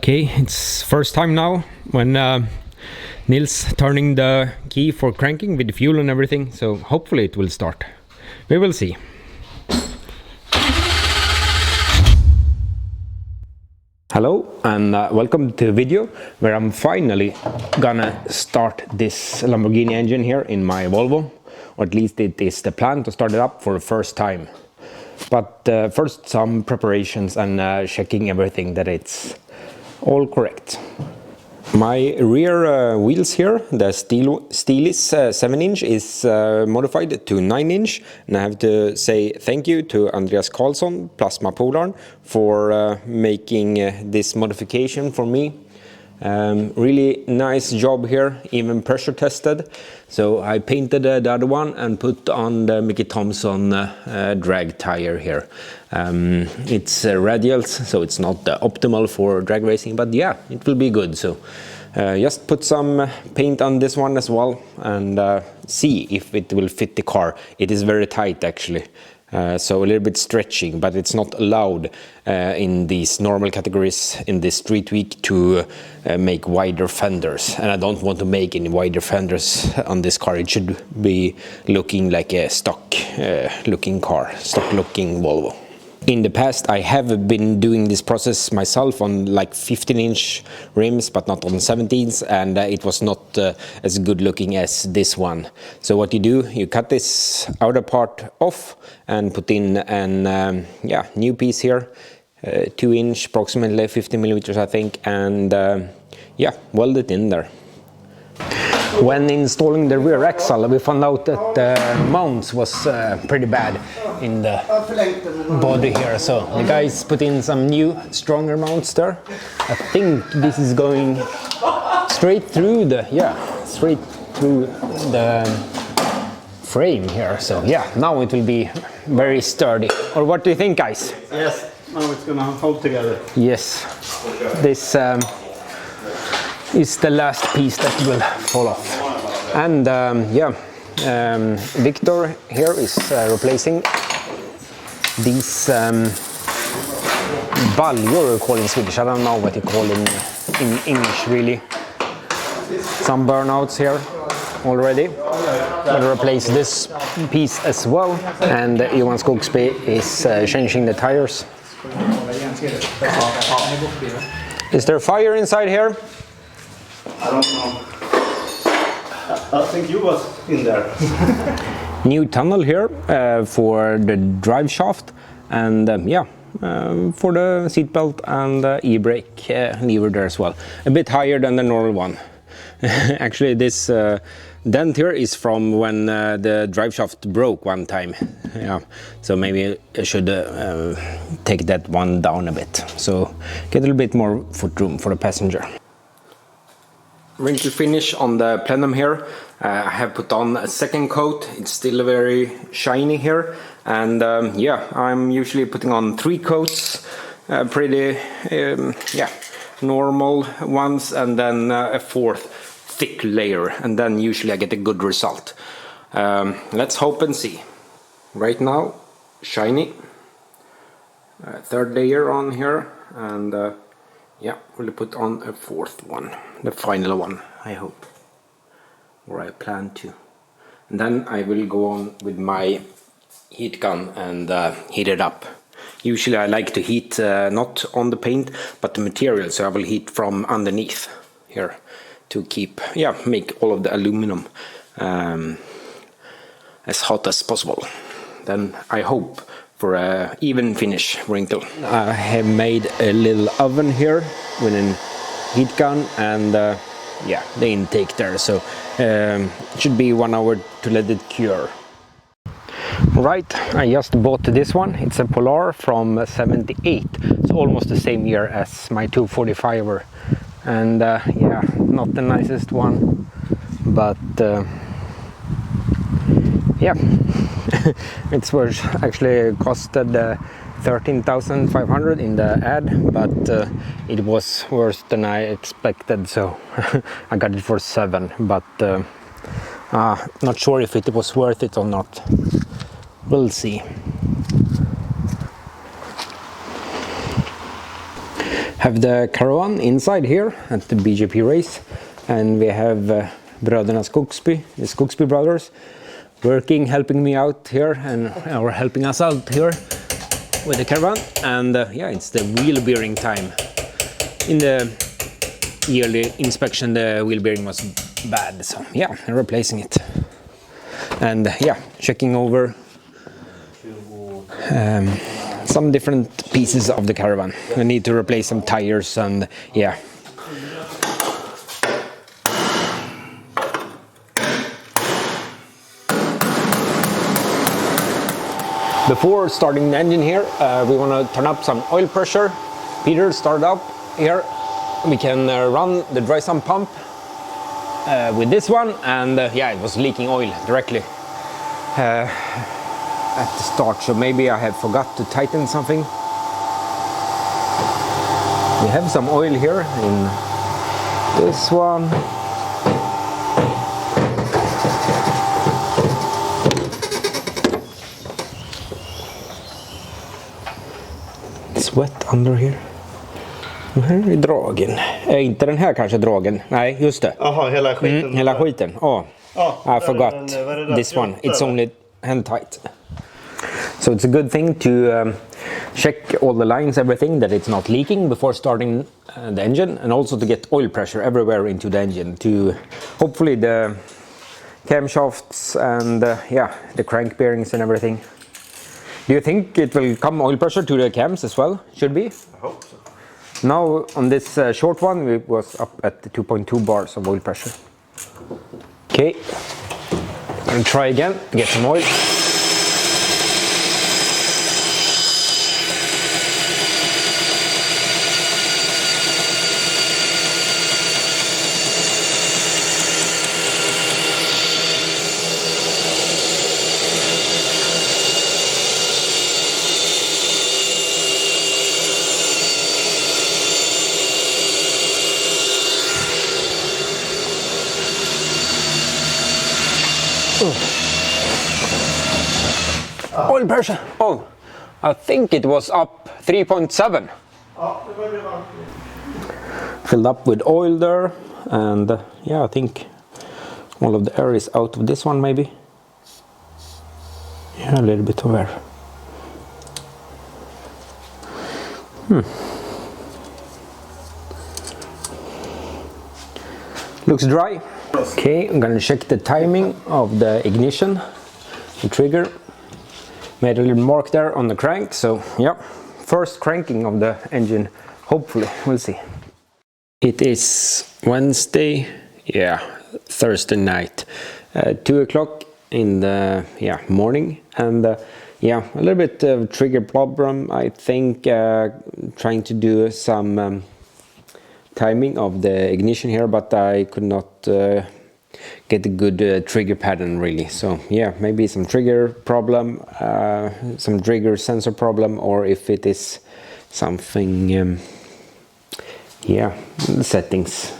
Okay, it's first time now when Nils turning the key for cranking with the fuel and everything, so hopefully it will start. We will see. Hello and welcome to the video where I'm finally gonna start this Lamborghini engine here in my Volvo, or at least it is the plan to start it up for the first time. But first some preparations and checking everything that it's all correct. My rear wheels here, the Steelys 7-inch is modified to 9-inch, and I have to say thank you to Andreas Karlsson, Plasma Polar, for making this modification for me. Really nice job here, even pressure tested. So I painted the other one and put on the Mickey Thompson drag tire here. It's radials, so it's not optimal for drag racing, but yeah, it will be good. So just put some paint on this one as well and see if it will fit the car. It is very tight actually. So a little bit stretching, but it's not allowed in these normal categories in this street week to make wider fenders, and I don't want to make any wider fenders on this car. It should be looking like a stock looking car, stock looking Volvo. In the past I have been doing this process myself on like 15-inch rims, but not on 17s, and it was not as good looking as this one. So what you do, you cut this outer part off and put in an new piece here, 2-inch, approximately 50 millimeters I think, and weld it in there. When installing the rear axle, we found out that the mounts was pretty bad in the body here, so the guys put in some new, stronger mounts there. I think this is going straight through the frame here, so yeah, now it will be very sturdy. Or what do you think, guys? Yes, now it's gonna hold together. Yes, this is the last piece that will fall off. And Victor here is replacing these baljor, call in Swedish. I don't know what you call in English really. Some burnouts here already. We'll replace this piece as well. And Johan Skogsby is changing the tires. Is there fire inside here? I don't know. I think you was in there. New tunnel here for the drive shaft, and for the seatbelt and the e-brake lever there as well. A bit higher than the normal one. Actually, this dent here is from when the drive shaft broke one time. Yeah, so maybe I should take that one down a bit. So get a little bit more foot-room for the passenger. Wrinkle finish on the plenum here. I have put on a second coat. It's still very shiny here, and I'm usually putting on 3 coats, pretty normal ones, and then a 4th thick layer, and then usually I get a good result. Let's hope and see. Right now, shiny. 3rd layer on here, and we'll put on a 4th one, the final one, I hope, or I plan to. And then I will go on with my heat gun and heat it up. Usually I like to heat not on the paint, but the material, so I will heat from underneath here to keep, make all of the aluminum as hot as possible. Then I hope for an even finish wrinkle. I have made a little oven here with a heat gun and the intake there, so it should be 1 hour to let it cure. Right, I just bought this one. It's a Polar from 78. It's almost the same year as my 245er, and not the nicest one, but it's worth, actually costed 13,500 in the ad, but it was worse than I expected, so I got it for 7, but not sure if it was worth it or not. We'll see. have the caravan inside here at the BJP race, and we have bröderna Skogsby, the Skogsby brothers, working, helping me out here, and or helping us out here with the caravan. And yeah, it's the wheel bearing time. In the yearly inspection, the wheel bearing was bad, so yeah, I'm replacing it. And yeah, checking over some different pieces of the caravan. I need to replace some tires, and yeah. Before starting the engine here, we want to turn up some oil pressure. Peter started up here. We can run the dry sump pump with this one, and yeah, it was leaking oil directly at the start, so maybe I have forgot to tighten something. We have some oil here in this one. It's wet under here. Här är dragen. Inte den här kanske dragen. Nej, just det. Jaha, hela skiten. Hela skiten. Oh. I forgot this one. It's där? only hand tight. So it's a good thing to check all the lines, everything, that it's not leaking before starting the engine, and also to get oil pressure everywhere into the engine, to hopefully the camshafts and yeah, the crank bearings and everything. Do you think it will come oil pressure to the cams as well? Should be? I hope so. Now on this short one, we was up at the 2.2 bars of oil pressure. Okay, I'll try again, get some oil. Oil pressure. Oh, I think it was up 3.7. Filled up with oil there, and yeah, I think all of the air is out of this one, maybe. Yeah, a little bit of air. Looks dry. Okay, I'm gonna check the timing of the ignition, the trigger. Made a little mark there on the crank, so yeah, first cranking of the engine, hopefully, we'll see. It is Wednesday, yeah, Thursday night, 2 o'clock in the morning, and yeah, a little bit of trigger problem, I think, trying to do some timing of the ignition here, but I could not get a good trigger pattern really. So yeah, maybe some trigger problem, some trigger sensor problem, or if it is something, yeah, settings.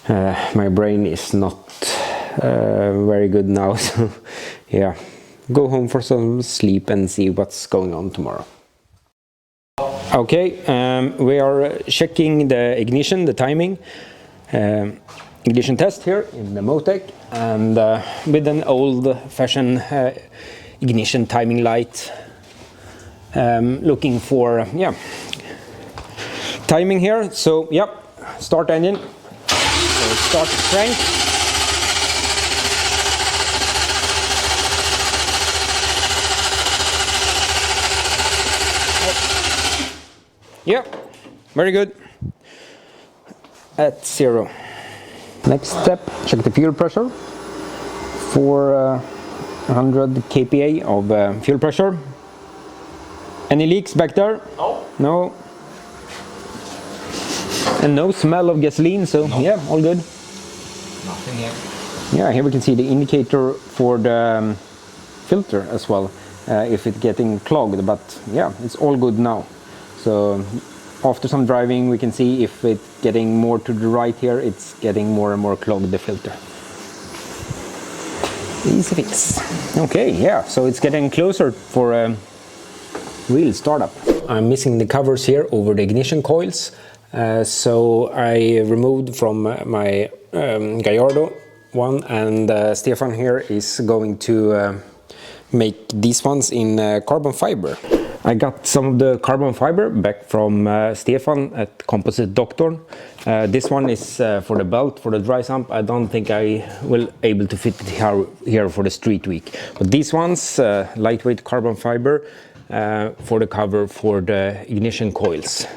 My brain is not very good now, so yeah, go home for some sleep and see what's going on tomorrow. Okay, we are checking the ignition, the timing. Ignition test here in the Motec, and with an old-fashioned ignition timing light, looking for timing here. So yep, start engine, so start crank. Yeah, very good. At 0. Next step, check the fuel pressure. 400 kPa of fuel pressure. Any leaks back there? No. No. And no smell of gasoline, so no. Yeah, all good. Nothing here. Yeah, here we can see the indicator for the filter as well, if it's getting clogged, but yeah, it's all good now. So after some driving, we can see if it's getting more to the right here, it's getting more and more clogged, the filter. Easy fix. Okay, yeah, so it's getting closer for a real startup. I'm missing the covers here over the ignition coils. So I removed from my Gallardo one, and Stefan here is going to make these ones in carbon fiber. I got some of the carbon fiber back from Stefan at Composite Doctor. This one is for the belt, for the dry sump. I don't think I will able to fit it here for the street week. But these ones, lightweight carbon fiber for the cover for the ignition coils.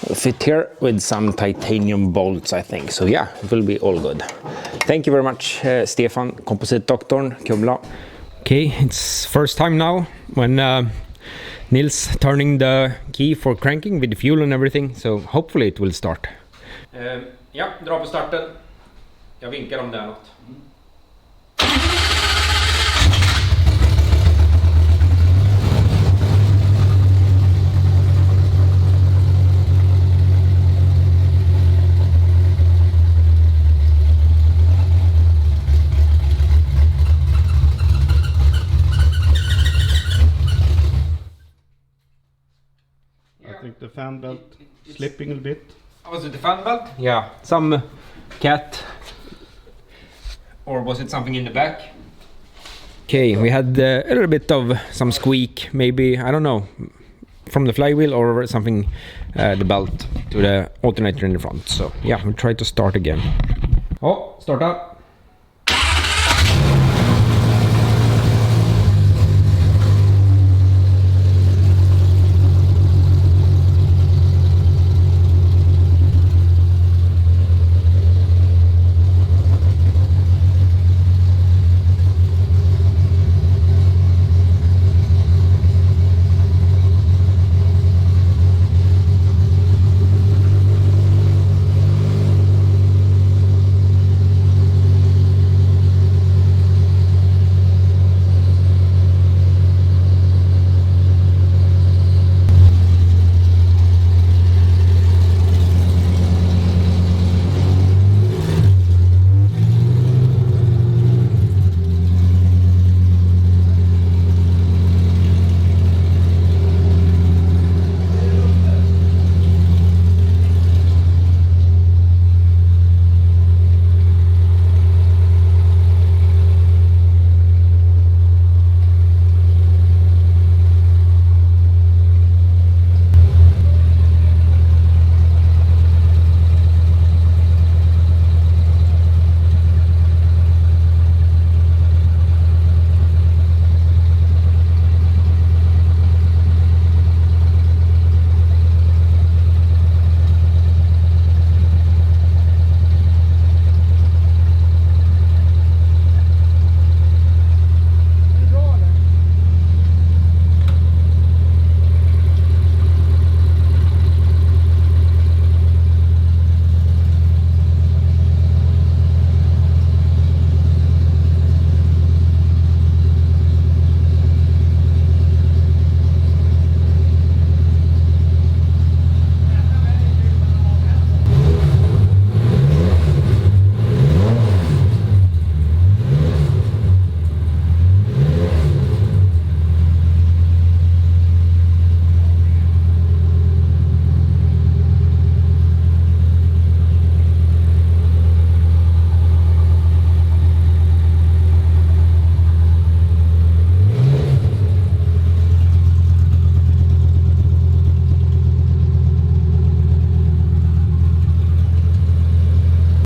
Will fit here with some titanium bolts, I think. So yeah, it will be all good. Thank you very much, Stefan, Composite Doctor, Kumla. Okay, it's first time now when Nils turning the key for cranking with the fuel and everything, so hopefully it will start. Ja, dra på starten. Jag vinkar om det är något. I think the fan belt slipping a bit. Was it the fan belt? Yeah, some cat, or was it something in the back? Okay, we had a little bit of some squeak, maybe, I don't know, from the flywheel or something, the belt to the alternator in the front. So yeah, we'll try to start again. Oh, start up.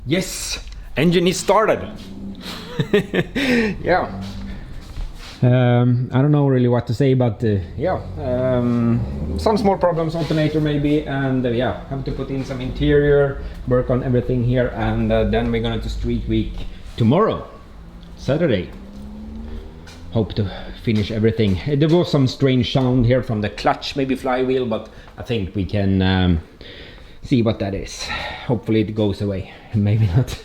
Yes, engine is started. Yeah. I don't know really what to say, but yeah, some small problems, alternator maybe, and yeah, have to put in some interior, work on everything here, and then we're going to street week tomorrow, Saturday. Hope to finish everything. There was some strange sound here from the clutch, maybe flywheel, but I think we can see what that is. Hopefully it goes away, maybe not.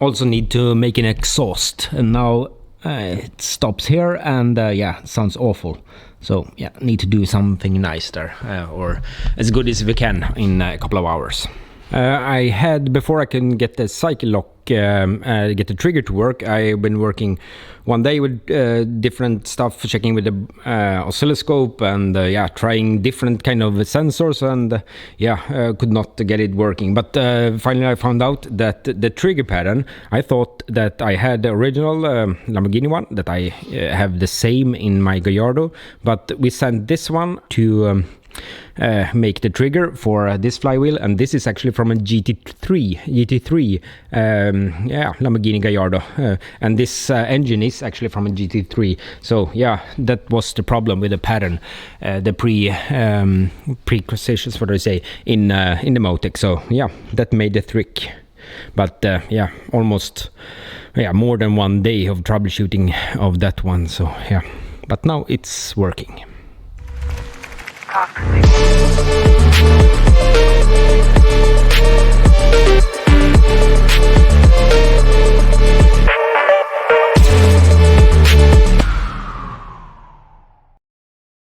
Also need to make an exhaust, and now it stops here, and yeah, sounds awful. So yeah, need to do something nice there, or as good as we can in a couple of hours. I had, before I can get the cycle lock, get the trigger to work, I've been working one day with different stuff, checking with the oscilloscope and yeah, trying different kind of sensors, and could not get it working. But finally I found out that the trigger pattern, I thought that I had the original Lamborghini one, that I have the same in my Gallardo, but we sent this one to make the trigger for this flywheel, and this is actually from a GT3 Lamborghini Gallardo, and this engine is actually from a GT3. So yeah, that was the problem with the pattern, the prerequisites, what do I say, in the Motec. So yeah, that made the trick. But yeah, almost more than 1 day of troubleshooting of that one. So yeah, but now it's working. Toxic.